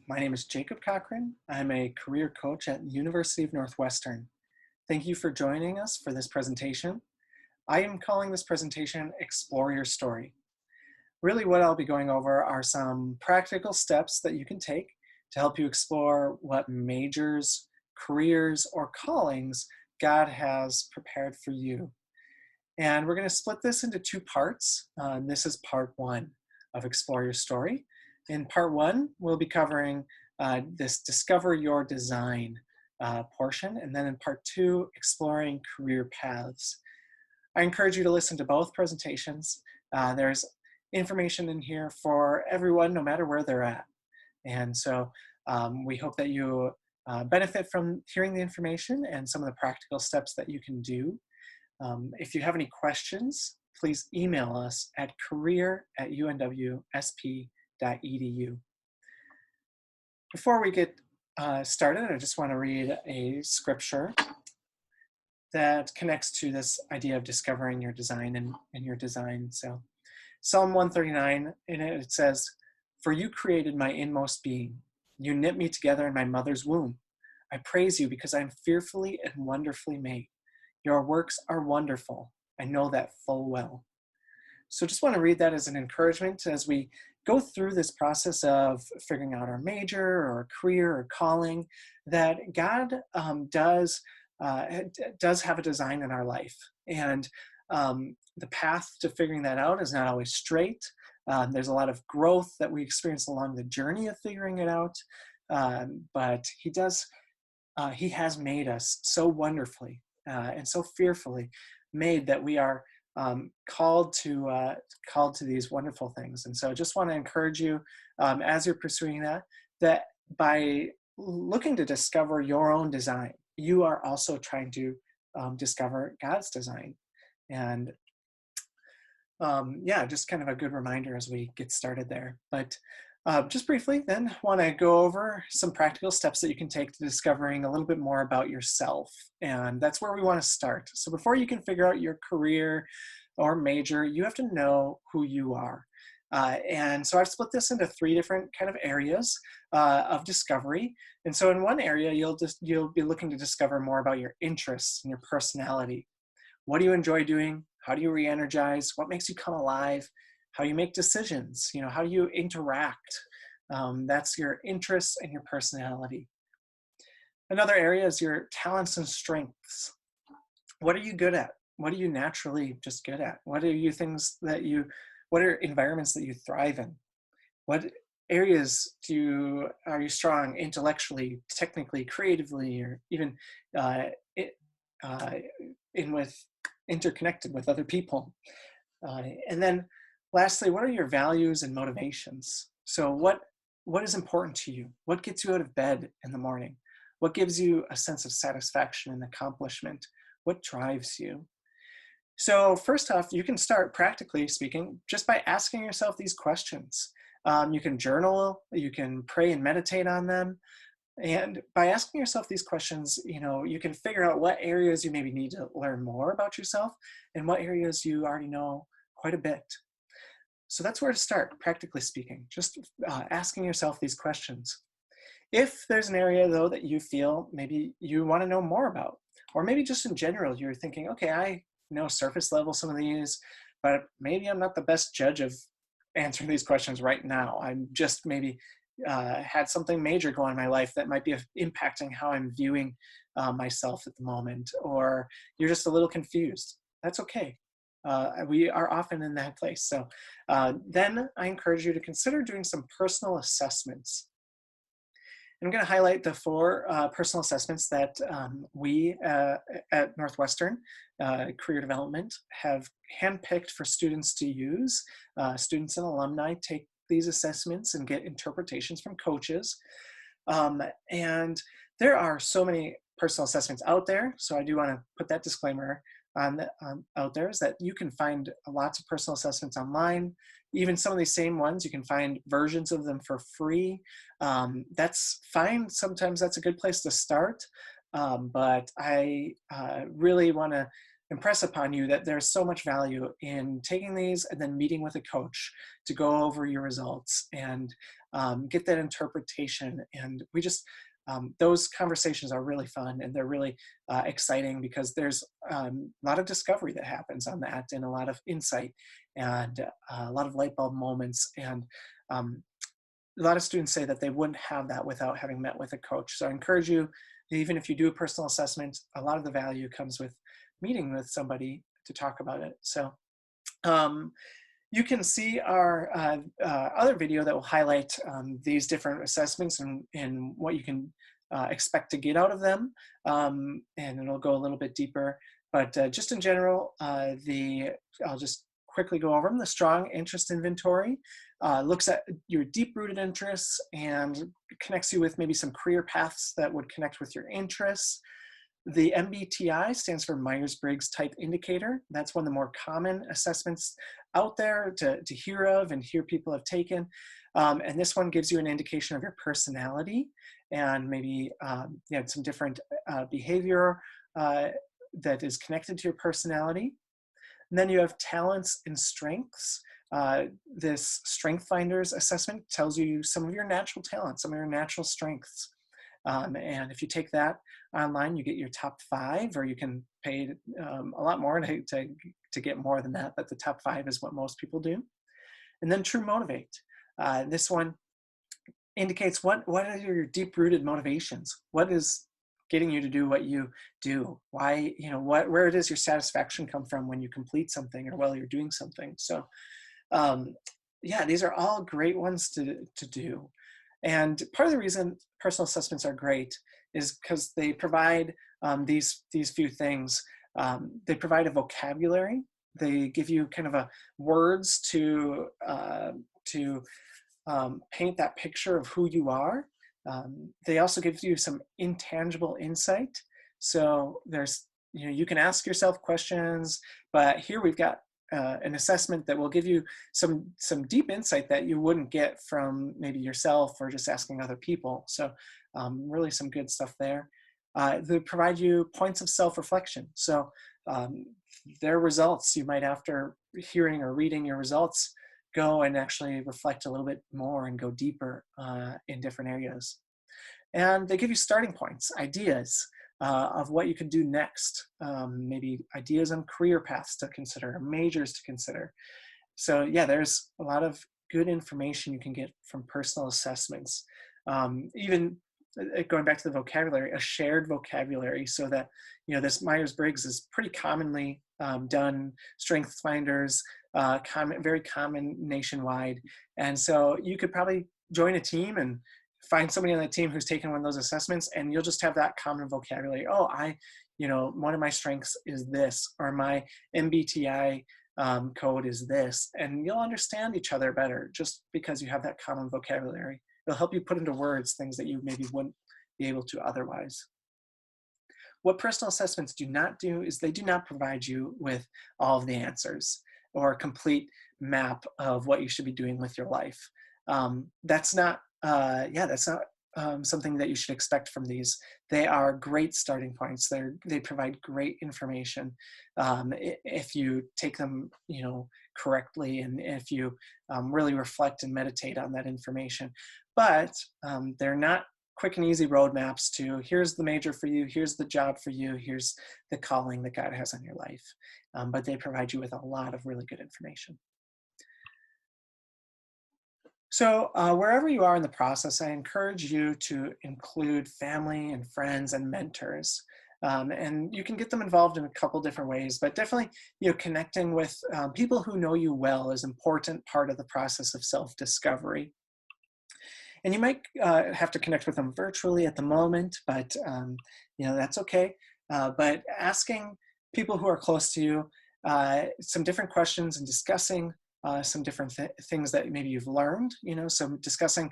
My name is Jacob Cochran. I'm a career coach at the University of Northwestern. Thank you for joining us for this presentation. I am calling this presentation Explore Your Story. Really what I'll be going over are some practical steps that you can take to help you explore what majors, careers, or callings God has prepared for you. And we're going to split this into two parts. This is part one of Explore Your Story. In part one, we'll be covering this Discover Your Design portion. And then in part two, exploring career paths. I encourage you to listen to both presentations. There's information in here for everyone, no matter where they're at. And so we hope that you benefit from hearing the information and some of the practical steps that you can do. If you have any questions, please email us at career@unwsp.edu. Before we get started, I just want to read a scripture that connects to this idea of discovering your design and your design. So Psalm 139, in it says, "For you created my inmost being. You knit me together in my mother's womb. I praise you because I am fearfully and wonderfully made. Your works are wonderful. I know that full well." So just want to read that as an encouragement as we go through this process of figuring out our major or career or calling, that God does have a design in our life. And the path to figuring that out is not always straight. There's a lot of growth that we experience along the journey of figuring it out. But he has made us so wonderfully and so fearfully made that we are called to these wonderful things. And so I just want to encourage you as you're pursuing that by looking to discover your own design, you are also trying to discover God's design. And just kind of a good reminder as we get started there. But just briefly, then, want to go over some practical steps that you can take to discovering a little bit more about yourself. And that's where we want to start. So before you can figure out your career or major, you have to know who you are. And so I've split this into three different kind of areas of discovery. And so in one area, you'll be looking to discover more about your interests and your personality. What do you enjoy doing? How do you re-energize? What makes you come alive? How you make decisions, how do you interact? That's your interests and your personality. Another area is your talents and strengths. What are you good at? What are you naturally just good at? What are environments that you thrive in? What areas are you strong intellectually, technically, creatively, or even interconnected with other people? And then lastly, what are your values and motivations? So what is important to you? What gets you out of bed in the morning? What gives you a sense of satisfaction and accomplishment? What drives you? So first off, you can start, practically speaking, just by asking yourself these questions. You can journal, you can pray and meditate on them. And by asking yourself these questions, you can figure out what areas you maybe need to learn more about yourself and what areas you already know quite a bit. So that's where to start, practically speaking, just asking yourself these questions. If there's an area, though, that you feel maybe you want to know more about, or maybe just in general, you're thinking, okay, I know surface level some of these, but maybe I'm not the best judge of answering these questions right now. I'm just maybe had something major go on in my life that might be impacting how I'm viewing myself at the moment, or you're just a little confused. That's okay. We are often in that place. So then I encourage you to consider doing some personal assessments. I'm going to highlight the four personal assessments that we at Northwestern Career Development have handpicked for students to use. Students and alumni take these assessments and get interpretations from coaches. And there are so many personal assessments out there. So I do want to put that disclaimer out there, is that you can find lots of personal assessments online. Even some of these same ones, you can find versions of them for free. That's fine. Sometimes that's a good place to start. But I really want to impress upon you that there's so much value in taking these and then meeting with a coach to go over your results and get that interpretation. And we just, those conversations are really fun, and they're really exciting, because there's a lot of discovery that happens on that, and a lot of insight, and a lot of light bulb moments. And um, a lot of students say that they wouldn't have that without having met with a coach. So I encourage you, even if you do a personal assessment, a lot of the value comes with meeting with somebody to talk about it. So um, you can see our other video that will highlight these different assessments, and what you can expect to get out of them. And it'll go a little bit deeper. But just in general, I'll just quickly go over them. The Strong Interest Inventory looks at your deep-rooted interests and connects you with maybe some career paths that would connect with your interests. The MBTI stands for Myers-Briggs Type Indicator. That's one of the more common assessments out there to hear of and hear people have taken. And this one gives you an indication of your personality, and maybe some different behavior that is connected to your personality. And then you have talents and strengths. This Strength Finders assessment tells you some of your natural talents, some of your natural strengths. And if you take that online, you get your top 5, or you can pay a lot more to get more than that, but the top 5 is what most people do. And then True Motivate. This one indicates what are your deep-rooted motivations? What is getting you to do what you do? Why, where does your satisfaction come from when you complete something or while you're doing something? So these are all great ones to do. And part of the reason personal assessments are great is because they provide these few things. They provide a vocabulary. They give you kind of a words to paint that picture of who you are. They also give you some intangible insight. So there's, you can ask yourself questions, but here we've got an assessment that will give you some deep insight that you wouldn't get from maybe yourself or just asking other people. So really some good stuff there. They provide you points of self-reflection. So their results, you might, after hearing or reading your results, go and actually reflect a little bit more and go deeper in different areas. And they give you starting points, ideas of what you could do next, maybe ideas on career paths to consider, majors to consider. So yeah, there's a lot of good information you can get from personal assessments. Even going back to the vocabulary, a shared vocabulary, so that, this Myers-Briggs is pretty commonly done, Strength Finders, very common nationwide. And so you could probably join a team and find somebody on that team who's taken one of those assessments, and you'll just have that common vocabulary. Oh, one of my strengths is this, or my MBTI code is this, and you'll understand each other better just because you have that common vocabulary. It'll help you put into words things that you maybe wouldn't be able to otherwise. What personal assessments do not do is they do not provide you with all of the answers or a complete map of what you should be doing with your life. That's not something that you should expect from these. They are great starting points. They provide great information if you take them, correctly, and if you really reflect and meditate on that information. But they're not quick and easy roadmaps to, here's the major for you, here's the job for you, here's the calling that God has on your life. But they provide you with a lot of really good information. So wherever you are in the process, I encourage you to include family and friends and mentors. And you can get them involved in a couple different ways, but definitely, connecting with people who know you well is an important part of the process of self-discovery. And you might have to connect with them virtually at the moment, but that's okay. But asking people who are close to you some different questions and discussing some different things that maybe you've learned, so discussing,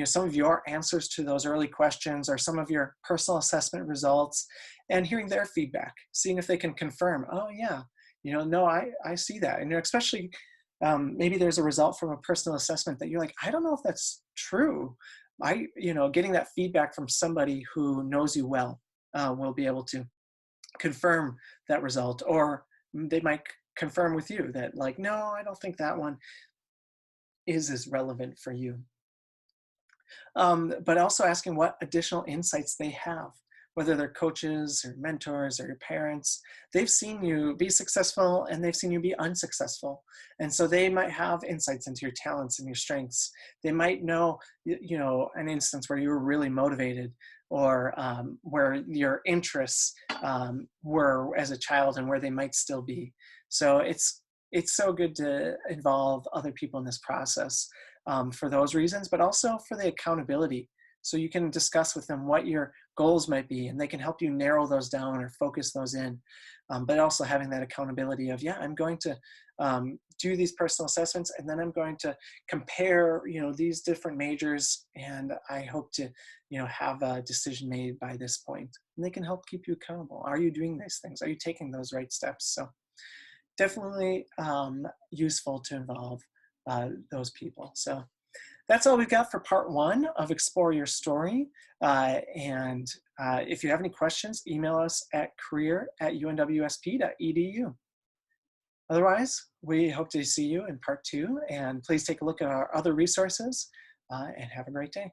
some of your answers to those early questions or some of your personal assessment results, and hearing their feedback, seeing if they can confirm, oh yeah, no, I see that. And especially maybe there's a result from a personal assessment that you're like, I don't know if that's true. Getting that feedback from somebody who knows you well will be able to confirm that result, or they might confirm with you that, like, no, I don't think that one is as relevant for you. But also asking what additional insights they have, whether they're coaches or mentors or your parents. They've seen you be successful and they've seen you be unsuccessful. And so they might have insights into your talents and your strengths. They might know, an instance where you were really motivated, or where your interests were as a child and where they might still be. So it's so good to involve other people in this process, for those reasons, but also for the accountability. So you can discuss with them what your goals might be, and they can help you narrow those down or focus those in. But also having that accountability of, yeah, I'm going to do these personal assessments, and then I'm going to compare, these different majors, and I hope to, have a decision made by this point. And they can help keep you accountable. Are you doing these things? Are you taking those right steps? So definitely useful to involve those people. So that's all we've got for part one of Explore Your Story. And if you have any questions, email us at career@unwsp.edu. Otherwise, we hope to see you in part two, and please take a look at our other resources, and have a great day.